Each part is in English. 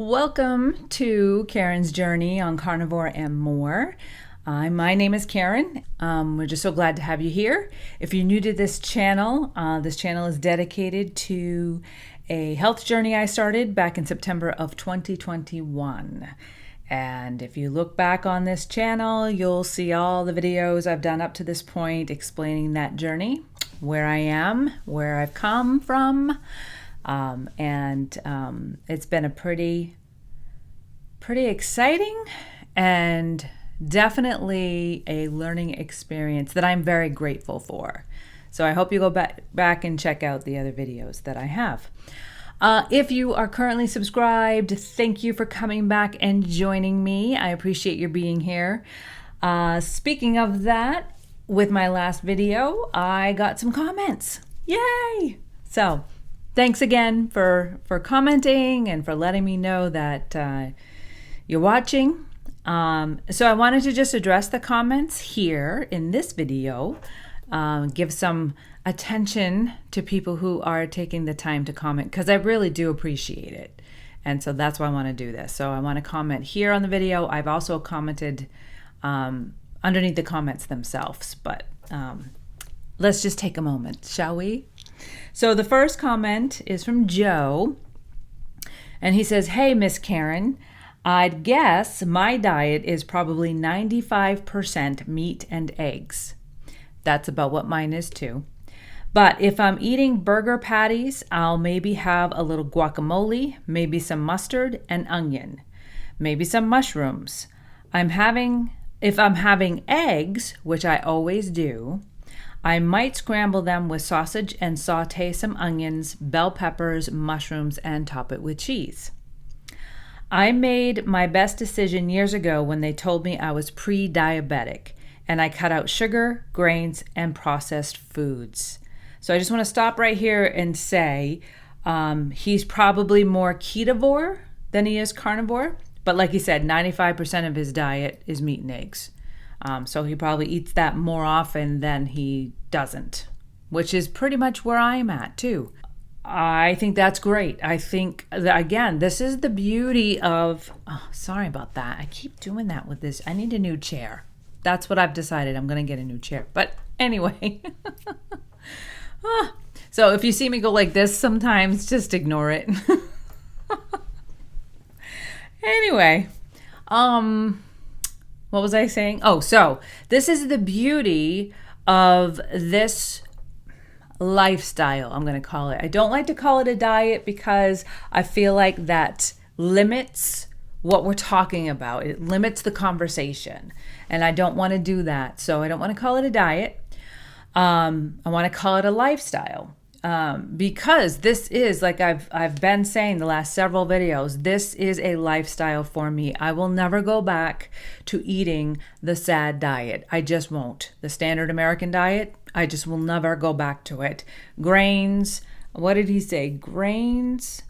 Welcome to Karen's Journey on Carnivore and More. My name is Karen. We're just so glad to have you here. If you're new to this channel is dedicated to a health journey I started back in September of 2021. And if you look back on this channel, you'll see all the videos I've done up to this point explaining that journey, where I am, where I've come from. It's been a pretty exciting and definitely a learning experience that I'm very grateful for. So I hope you go back and check out the other videos that I have. If you are currently subscribed, thank you for coming back and joining me. I appreciate your being here. Speaking of that, with my last video, I got some comments. Yay! So thanks again for commenting and for letting me know that you're watching. So I wanted to just address the comments here in this video, give some attention to people who are taking the time to comment, because I really do appreciate it. And so that's why I want to do this. So I want to comment here on the video. I've also commented underneath the comments themselves, but let's just take a moment, shall we? So the first comment is from Joe, and he says, "Hey, Miss Karen, I'd guess my diet is probably 95% meat and eggs." That's about what mine is too. "But if I'm eating burger patties, I'll maybe have a little guacamole, maybe some mustard and onion, maybe some mushrooms. If I'm having eggs, which I always do, I might scramble them with sausage and saute some onions, bell peppers, mushrooms, and top it with cheese. I made my best decision years ago when they told me I was pre-diabetic, and I cut out sugar, grains, and processed foods." So I just want to stop right here and say he's probably more ketovore than he is carnivore. But like he said, 95% of his diet is meat and eggs. So he probably eats that more often than he doesn't, which is pretty much where I'm at too. I think that's great. I think, that, again, this is the beauty of, sorry about that. I keep doing that with this. I need a new chair. That's what I've decided. I'm going to get a new chair. But anyway. So if you see me go like this sometimes, just ignore it. Anyway, what was I saying? Oh, so this is the beauty of this lifestyle, I'm going to call it. I don't like to call it a diet because I feel like that limits what we're talking about. It limits the conversation, and I don't want to do that. So I don't want to call it a diet. I want to call it a lifestyle. Because this is, like I've been saying the last several videos, this is a lifestyle for me. I will never go back to eating the SAD diet. I just won't. The standard American diet, I just will never go back to it. Grains, what did he say? Grains,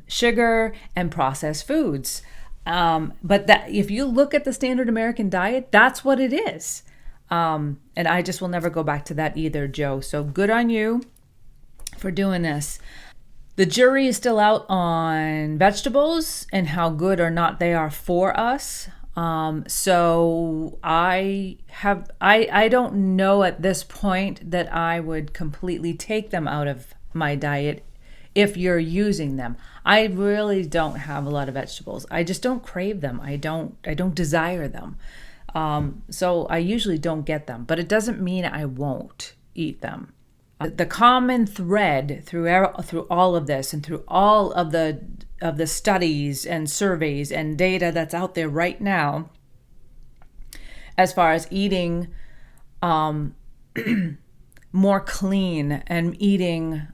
sugar, and processed foods. But that, if you look at the standard American diet, that's what it is. And I just will never go back to that either, Joe. So good on you for doing this. The jury is still out on vegetables and how good or not they are for us. So I don't know at this point that I would completely take them out of my diet if you're using them. I really don't have a lot of vegetables. I just don't crave them. I don't desire them. So I usually don't get them, but it doesn't mean I won't eat them. The common thread through all of this and through all of the studies and surveys and data that's out there right now, as far as eating more clean and eating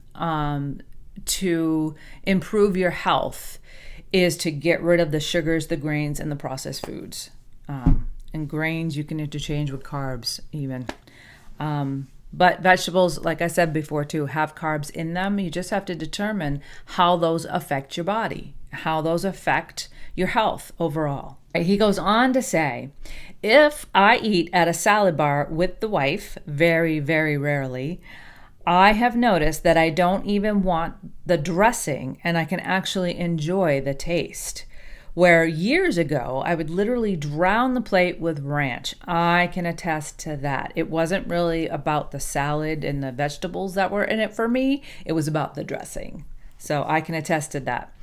to improve your health, is to get rid of the sugars, the grains, and the processed foods. And grains you can interchange with carbs even. But vegetables, like I said before too, have carbs in them. You just have to determine how those affect your body, how those affect your health overall. He goes on to say, if I eat at a salad bar with the wife, very, very rarely, I have noticed that I don't even want the dressing and I can actually enjoy the taste. Where years ago, I would literally drown the plate with ranch. I can attest to that. It wasn't really about the salad and the vegetables that were in it for me. It was about the dressing. So I can attest to that.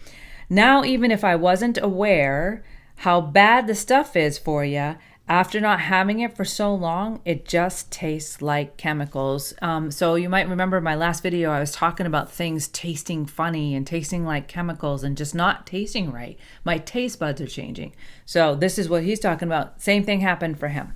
Now, even if I wasn't aware how bad the stuff is for you, after not having it for so long, it just tastes like chemicals. So you might remember my last video, I was talking about things tasting funny and tasting like chemicals and just not tasting right. My taste buds are changing. So this is what he's talking about. Same thing happened for him.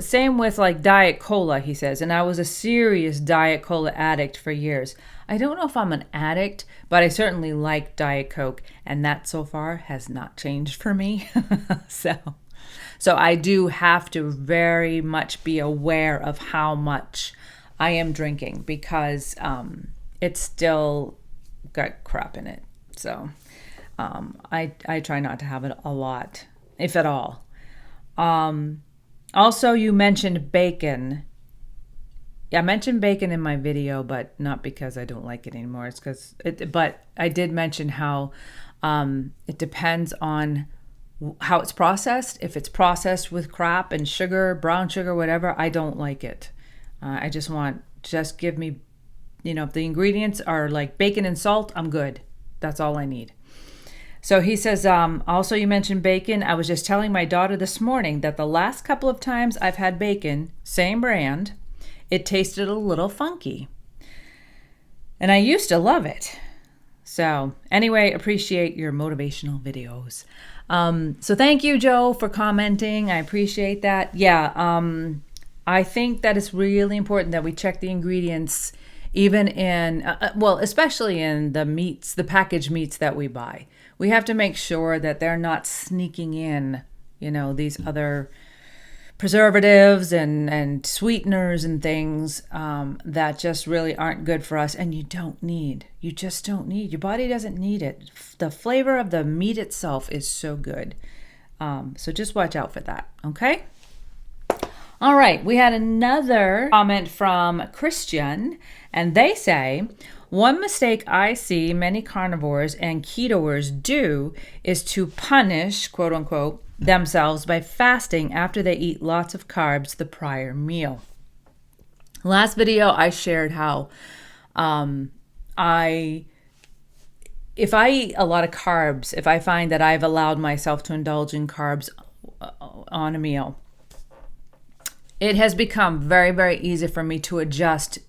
Same with like Diet Cola, he says. And I was a serious Diet Cola addict for years. I don't know if I'm an addict, but I certainly like Diet Coke. And that so far has not changed for me. So I do have to very much be aware of how much I am drinking because it's still got crap in it. So I try not to have it a lot, if at all. Also, you mentioned bacon. Yeah, I mentioned bacon in my video, but not because I don't like it anymore. It's because but I did mention how it depends on how it's processed. If it's processed with crap and sugar, brown sugar, whatever, I don't like it. I just give me, if the ingredients are like bacon and salt, I'm good. That's all I need. So he says, also you mentioned bacon. I was just telling my daughter this morning that the last couple of times I've had bacon, same brand, it tasted a little funky. And I used to love it. So anyway, appreciate your motivational videos. So thank you, Joe, for commenting. I appreciate that. Yeah, I think that it's really important that we check the ingredients even in, especially in the meats, the packaged meats that we buy. We have to make sure that they're not sneaking in, these other preservatives and sweeteners and things that just really aren't good for us and you just don't need. Your body doesn't need it. The flavor of the meat itself is so good. So just watch out for that, okay? All right, we had another comment from Christian, and they say, one mistake I see many carnivores and ketoers do is to punish, quote unquote, themselves by fasting after they eat lots of carbs the prior meal. Last video I shared how if I eat a lot of carbs, if I find that I've allowed myself to indulge in carbs on a meal, it has become very, very easy for me to adjust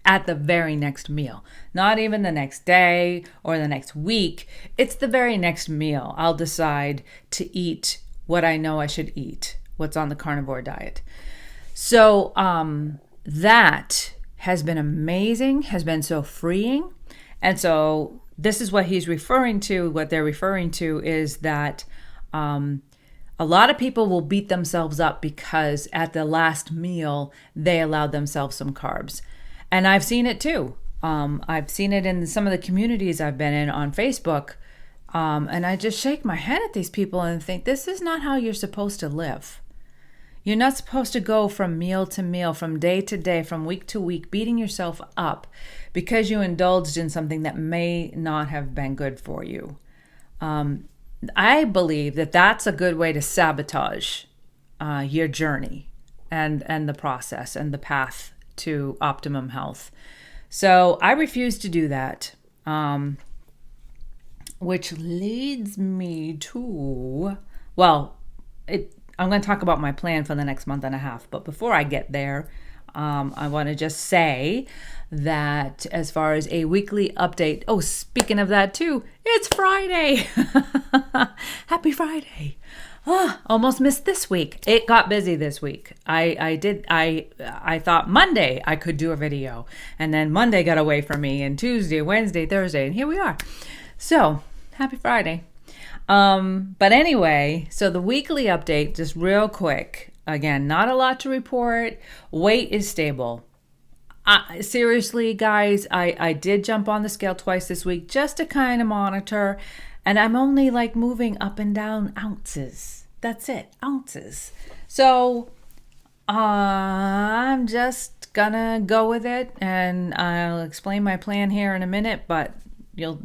at the very next meal. Not even the next day or the next week. It's the very next meal. I'll decide to eat what I know I should eat, what's on the carnivore diet. So that has been amazing, has been so freeing. And so this is what he's referring to. What they're referring to is that a lot of people will beat themselves up because at the last meal, they allowed themselves some carbs. And I've seen it too. I've seen it in some of the communities I've been in on Facebook. And I just shake my head at these people and think, this is not how you're supposed to live. You're not supposed to go from meal to meal, from day to day, from week to week, beating yourself up because you indulged in something that may not have been good for you. I believe that that's a good way to sabotage your journey and the process and the path to optimum health. So I refuse to do that. Which leads me to, I'm going to talk about my plan for the next month and a half. But before I get there, I want to just say that as far as a weekly update, speaking of that too, it's Friday. Happy Friday. Almost missed this week. It got busy this week. I thought Monday I could do a video, and then Monday got away from me, and Tuesday, Wednesday, Thursday, and here we are. So happy Friday. But anyway, so the weekly update, just real quick. Again, not a lot to report. Weight is stable. Seriously, guys, I did jump on the scale twice this week just to kind of monitor. And I'm only like moving up and down ounces. That's it, ounces. So I'm just gonna go with it, and I'll explain my plan here in a minute, but you'll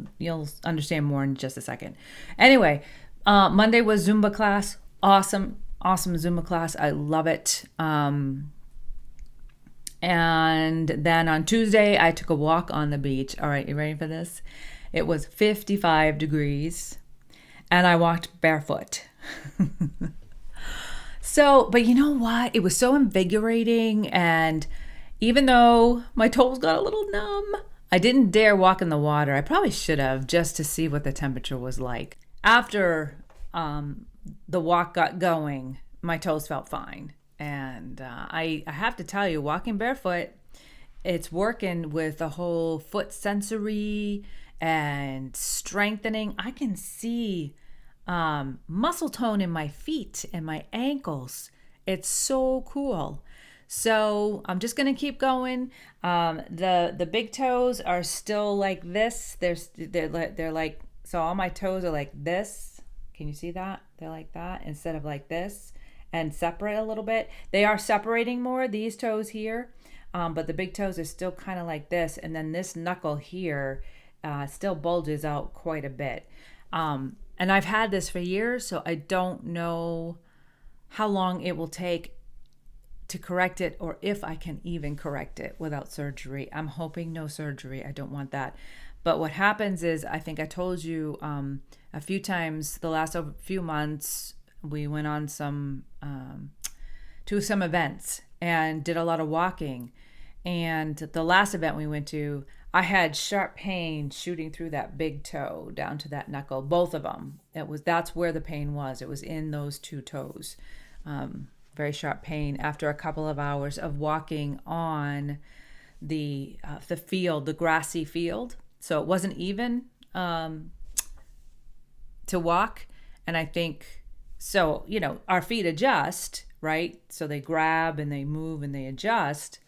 understand more in just a second. Anyway, Monday was Zumba class. Awesome Zumba class. I love it. And then on Tuesday, I took a walk on the beach. All right, you ready for this? It was 55 degrees, and I walked barefoot. So, but you know what? It was so invigorating. And even though my toes got a little numb, I didn't dare walk in the water. I probably should have, just to see what the temperature was like. After the walk got going, my toes felt fine. And I have to tell you, walking barefoot, it's working with the whole foot sensory and strengthening. I can see muscle tone in my feet and my ankles. It's so cool. So I'm just gonna keep going. The big toes are still like this. They're like, so all my toes are like this. Can you see that? They're like that instead of like this, and separate a little bit. They are separating more, these toes here, but the big toes are still kind of like this, and then this knuckle here still bulges out quite a bit. And I've had this for years, so I don't know how long it will take to correct it, or if I can even correct it without surgery. I'm hoping no surgery. I don't want that. But what happens is, I think I told you a few times the last few months, we went on to some events and did a lot of walking. And the last event we went to, I had sharp pain shooting through that big toe down to that knuckle, both of them. That's where the pain was. It was in those two toes. Very sharp pain after a couple of hours of walking on the field, the grassy field. So it wasn't even to walk. And I think, so, our feet adjust, right? So they grab and they move and they adjust.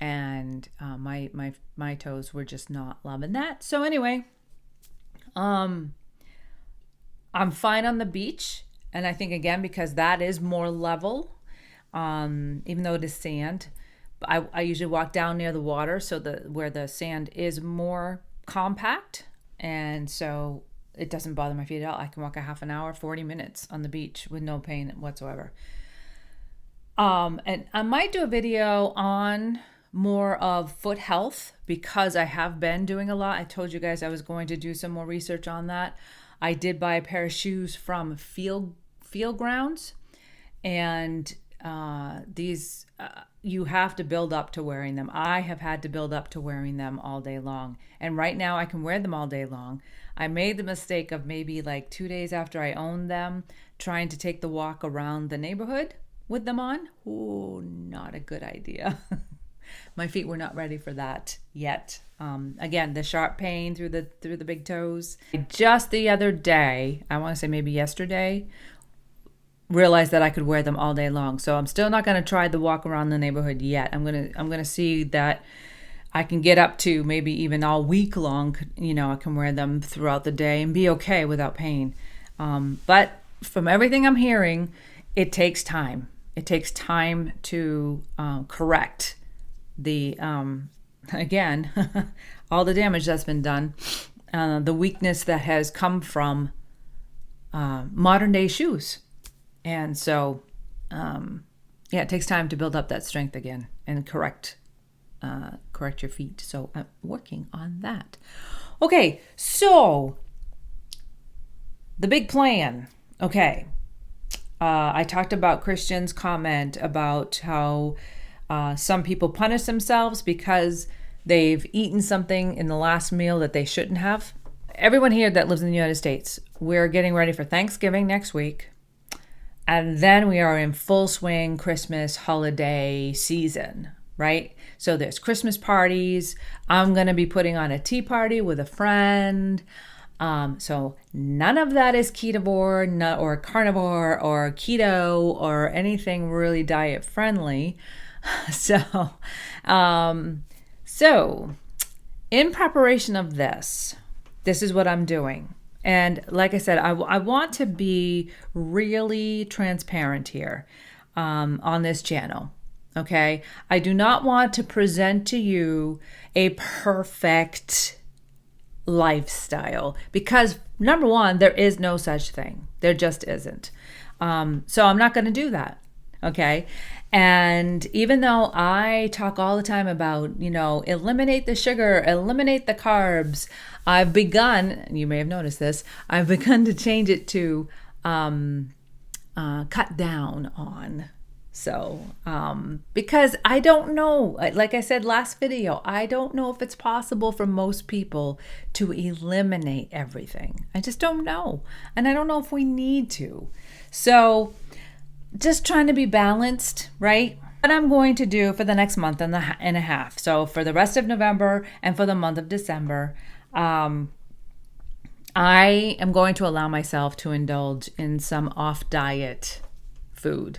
And my toes were just not loving that. So anyway, I'm fine on the beach. And I think, again, because that is more level, even though it is sand, I usually walk down near the water, so where the sand is more compact, and so it doesn't bother my feet at all. I can walk a half an hour, 40 minutes on the beach with no pain whatsoever. And I might do a video on more of foot health, because I have been doing a lot. I told you guys I was going to do some more research on that. I did buy a pair of shoes from Field Grounds, and these you have to build up to wearing them. I have had to build up to wearing them all day long, and right now I can wear them all day long. I made the mistake of maybe like 2 days after I owned them, trying to take the walk around the neighborhood with them on. Ooh, not a good idea. My feet were not ready for that yet. Again, the sharp pain through the big toes. Just the other day, I want to say maybe yesterday, realized that I could wear them all day long. So I'm still not going to try the walk around the neighborhood yet. I'm gonna see that I can get up to maybe even all week long. I can wear them throughout the day and be okay without pain. But from everything I'm hearing, it takes time. It takes time to correct the again all the damage that's been done, the weakness that has come from modern day shoes. And so it takes time to build up that strength again and correct your feet. So I'm working on that. Okay, so the big plan. Okay, I talked about Christian's comment about how some people punish themselves because they've eaten something in the last meal that they shouldn't have. Everyone here that lives in the United States, we're getting ready for Thanksgiving next week. And then we are in full swing Christmas holiday season, right? So there's Christmas parties. I'm going to be putting on a tea party with a friend. So none of that is ketovore or carnivore or keto or anything really diet friendly. So in preparation of this is what I'm doing. And like I said, I want to be really transparent here on this channel. Okay. I do not want to present to you a perfect lifestyle because, number one, there is no such thing. There just isn't. So I'm not going to do that. Okay. And even though I talk all the time about, eliminate the sugar, eliminate the carbs, I've begun, you may have noticed this, I've begun to change it to cut down on. So, because I don't know, like I said last video, I don't know if it's possible for most people to eliminate everything. I just don't know. And I don't know if we need to. So just trying to be balanced, right? What I'm going to do for the next month and a half. So for the rest of November and for the month of December, I am going to allow myself to indulge in some off diet food.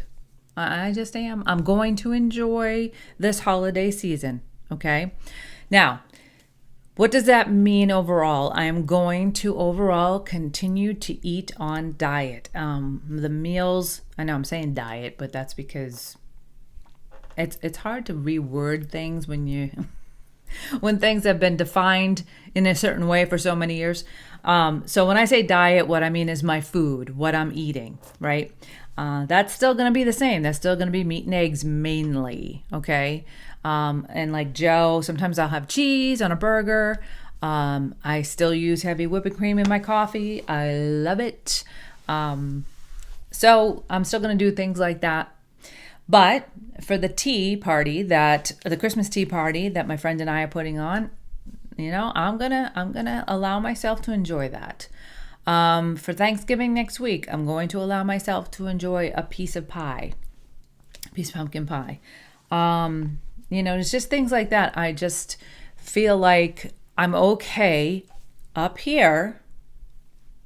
I just am. I'm going to enjoy this holiday season. Okay. Now, what does that mean overall? I am going to overall continue to eat on diet. The meals, I know I'm saying diet, but that's because it's hard to reword things when when things have been defined in a certain way for so many years. So when I say diet, what I mean is my food, what I'm eating, right? That's still going to be the same. That's still going to be meat and eggs mainly, okay? And like Joe, sometimes I'll have cheese on a burger. I still use heavy whipping cream in my coffee. I love it. So I'm still going to do things like that. But for the the Christmas tea party that my friend and I are putting on, I'm gonna allow myself to enjoy that. For Thanksgiving next week, I'm going to allow myself to enjoy a piece of pumpkin pie. It's just things like that. I just feel like I'm okay up here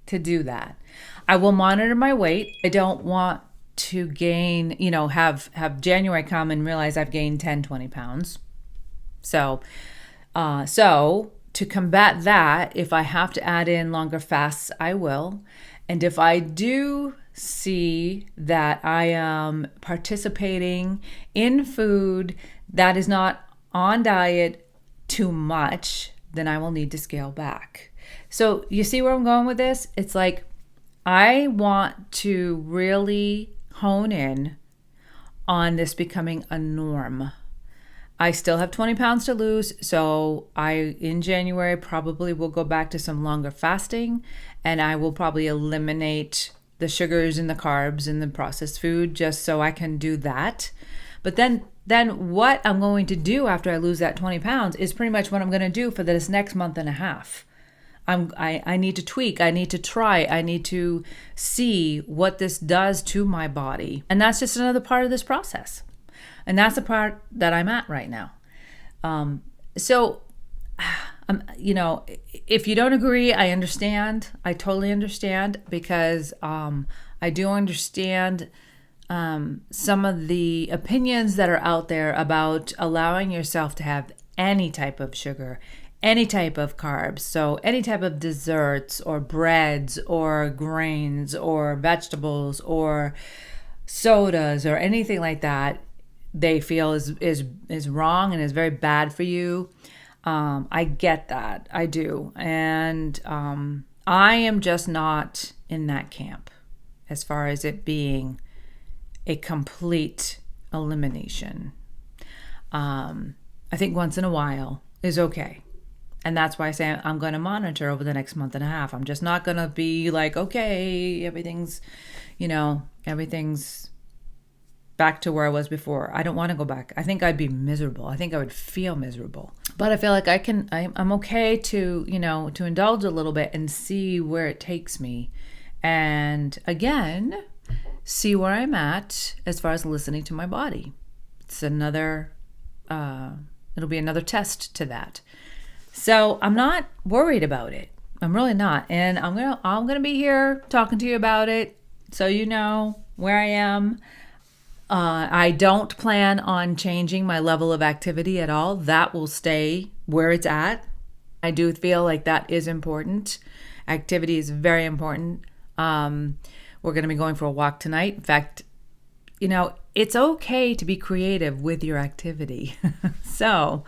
to do that. I will monitor my weight. I don't want to gain, have January come and realize I've gained 10, 20 pounds. So to combat that, if I have to add in longer fasts, I will. And if I do see that I am participating in food that is not on diet too much, then I will need to scale back. So you see where I'm going with this? It's like I want to really hone in on this becoming a norm. I still have 20 pounds to lose, so in January, probably will go back to some longer fasting, and I will probably eliminate the sugars and the carbs and the processed food just so I can do that. But then what I'm going to do after I lose that 20 pounds is pretty much what I'm going to do for this next month and a half. I need to tweak, I need to try, I need to see what this does to my body. And that's just another part of this process. And that's the part that I'm at right now. If you don't agree, I understand. I totally understand because I do understand some of the opinions that are out there about allowing yourself to have any type of sugar, any type of carbs. So any type of desserts or breads or grains or vegetables or sodas or anything like that, they feel is wrong and is very bad for you. I get that. I do. And I am just not in that camp as far as it being a complete elimination. I think once in a while is okay. And that's why I say I'm going to monitor over the next month and a half. I'm just not going to be like, okay, everything's back to where I was before. I don't want to go back. I think I'd be miserable. I think I would feel miserable. But I feel like I'm okay to indulge a little bit and see where it takes me. And again, see where I'm at as far as listening to my body. It's it'll be another test to that. So I'm not worried about it. I'm really not. And I'm gonna be here talking to you about it so you know where I am. I don't plan on changing my level of activity at all. That will stay where it's at. I do feel like that is important. Activity is very important. We're going to be going for a walk tonight. In fact, it's okay to be creative with your activity. So,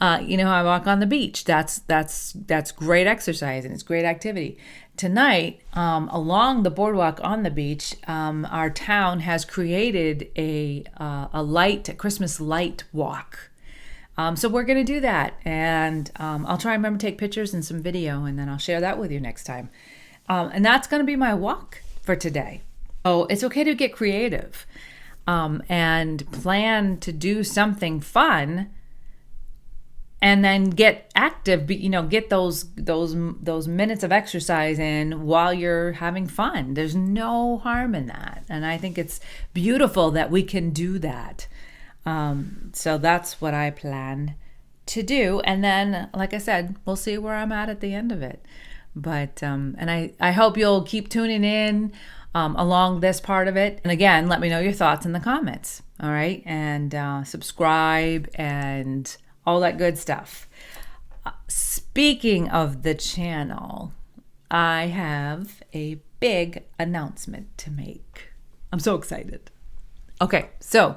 I walk on the beach. That's great exercise and it's great activity. Tonight, along the boardwalk on the beach, our town has created a Christmas light walk. So we're going to do that, and I'll try and remember to take pictures and some video, and then I'll share that with you next time. And that's going to be my walk for today. Oh, it's okay to get creative and plan to do something fun, and then get active. Get those minutes of exercise in while you're having fun. There's no harm in that, and I think it's beautiful that we can do that. So that's what I plan to do, and then, like I said, we'll see where I'm at the end of it. But and I hope you'll keep tuning in along this part of it. And again, let me know your thoughts in the comments. All right, and subscribe and all that good stuff. Speaking of the channel, I have a big announcement to make. I'm so excited. Okay, so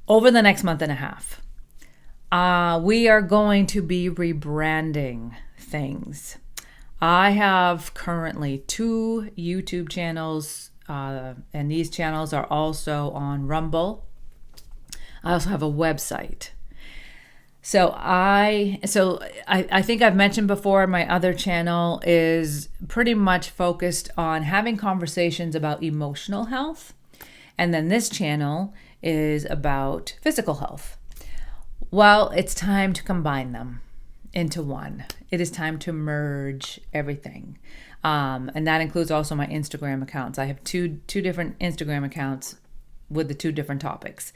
over the next month and a half, we are going to be rebranding things. I have currently 2 YouTube channels, and these channels are also on Rumble. I also have a website. So I think I've mentioned before, my other channel is pretty much focused on having conversations about emotional health. And then this channel is about physical health. Well, it's time to combine them into one. It is time to merge everything. And that includes also my Instagram accounts. I have two different Instagram accounts with the 2 different topics.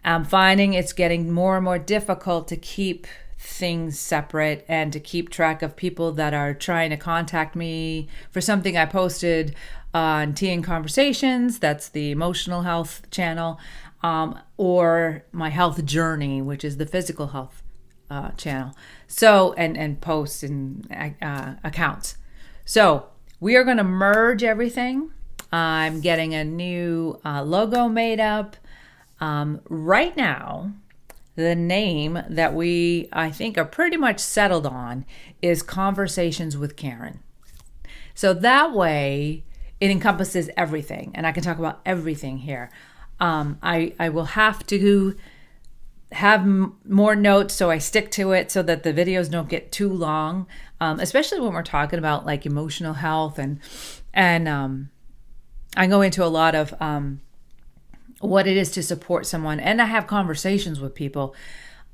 I'm finding it's getting more and more difficult to keep things separate and to keep track of people that are trying to contact me for something I posted on Tea and Conversations. That's the emotional health channel, or my health journey, which is the physical health channel. So, and posts and accounts. So we are going to merge everything. I'm getting a new logo made up. Right now, the name that I think are pretty much settled on is Conversations with Karen. So that way it encompasses everything, and I can talk about everything here. I will have to have more notes so I stick to it so that the videos don't get too long, especially when we're talking about like emotional health, and I go into a lot of what it is to support someone, and I have conversations with people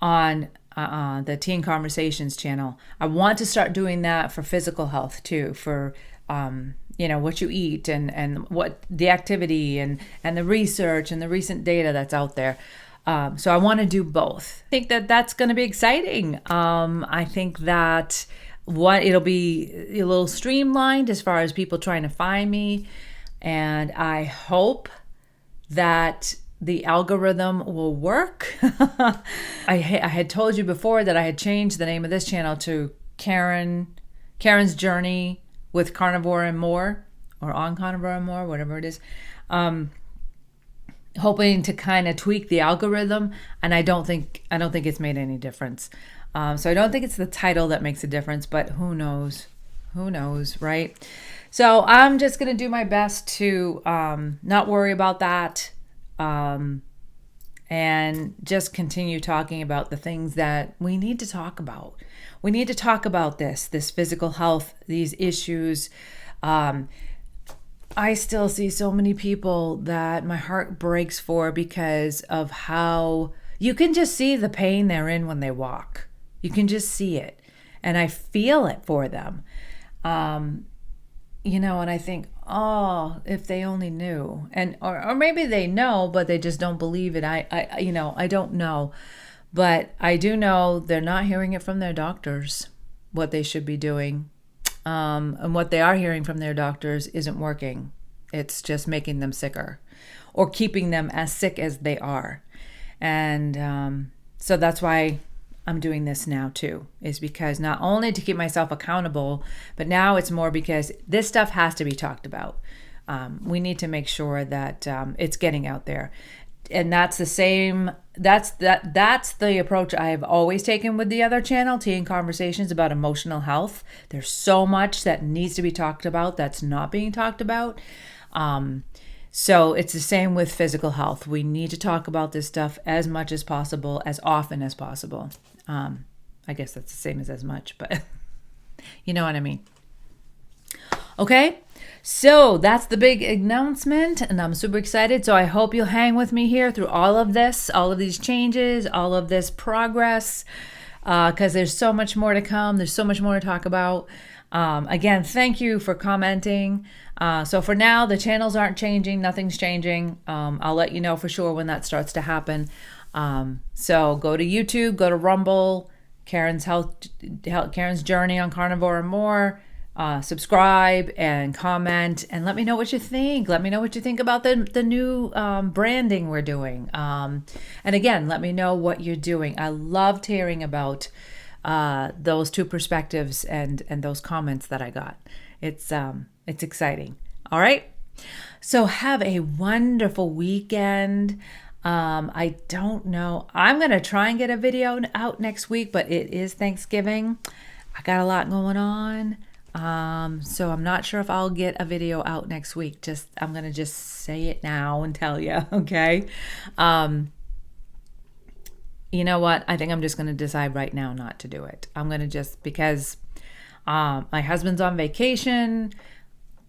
on the Teen Conversations channel. I want to start doing that for physical health too, for what you eat and what the activity and the research and the recent data that's out there. So I want to do both. I think that's going to be exciting. I think that it'll be a little streamlined as far as people trying to find me, and I hope that the algorithm will work. I had told you before that I had changed the name of this channel to Karen's Journey with Carnivore and More, or On Carnivore and More, whatever it is. Hoping to kind of tweak the algorithm, and I don't think it's made any difference. So I don't think it's the title that makes a difference, but who knows, right? So I'm just going to do my best to not worry about that, and just continue talking about the things that we need to talk about. We need to talk about this physical health, these issues. I still see so many people that my heart breaks for because of how you can just see the pain they're in when they walk. You can just see it. And I feel it for them. And I think, oh, if they only knew. And or maybe they know, but they just don't believe it. I don't know. But I do know they're not hearing it from their doctors, what they should be doing. And what they are hearing from their doctors isn't working. It's just making them sicker or keeping them as sick as they are. And so that's why I'm doing this now too, is because not only to keep myself accountable, but now it's more because this stuff has to be talked about. We need to make sure that it's getting out there. And that's the same, that's the approach I've always taken with the other channel, Tea and Conversations about emotional health. There's so much that needs to be talked about that's not being talked about. So it's the same with physical health. We need to talk about this stuff as much as possible, as often as possible. I guess that's the same as much, but you know what I mean. Okay, so that's the big announcement, and I'm super excited. So I hope you'll hang with me here through all of this, all of these changes, all of this progress, because there's so much more to come. There's so much more to talk about. Again, thank you for commenting. So for now, the channels aren't changing. Nothing's changing. I'll let you know for sure when that starts to happen. So go to YouTube, go to Rumble, Karen's Journey on Carnivore and More. Subscribe and comment and let me know what you think. Let me know what you think about the new branding we're doing. And again, let me know what you're doing. I loved hearing about those two perspectives and those comments that I got. It's exciting. All right. So have a wonderful weekend. I don't know. I'm going to try and get a video out next week, but it is Thanksgiving. I got a lot going on. So I'm not sure if I'll get a video out next week. I'm going to just say it now and tell you. Okay. You know what? I think I'm just going to decide right now not to do it. I'm going to because, my husband's on vacation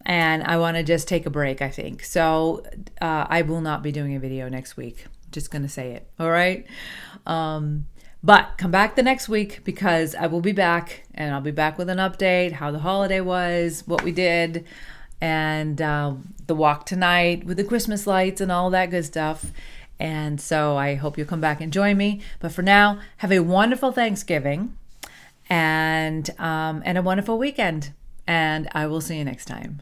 and I want to just take a break, I think. So, I will not be doing a video next week. Just going to say it. All right. But come back the next week because I will be back and I'll be back with an update, how the holiday was, what we did, and the walk tonight with the Christmas lights and all that good stuff. And so I hope you'll come back and join me. But for now, have a wonderful Thanksgiving and a wonderful weekend. And I will see you next time.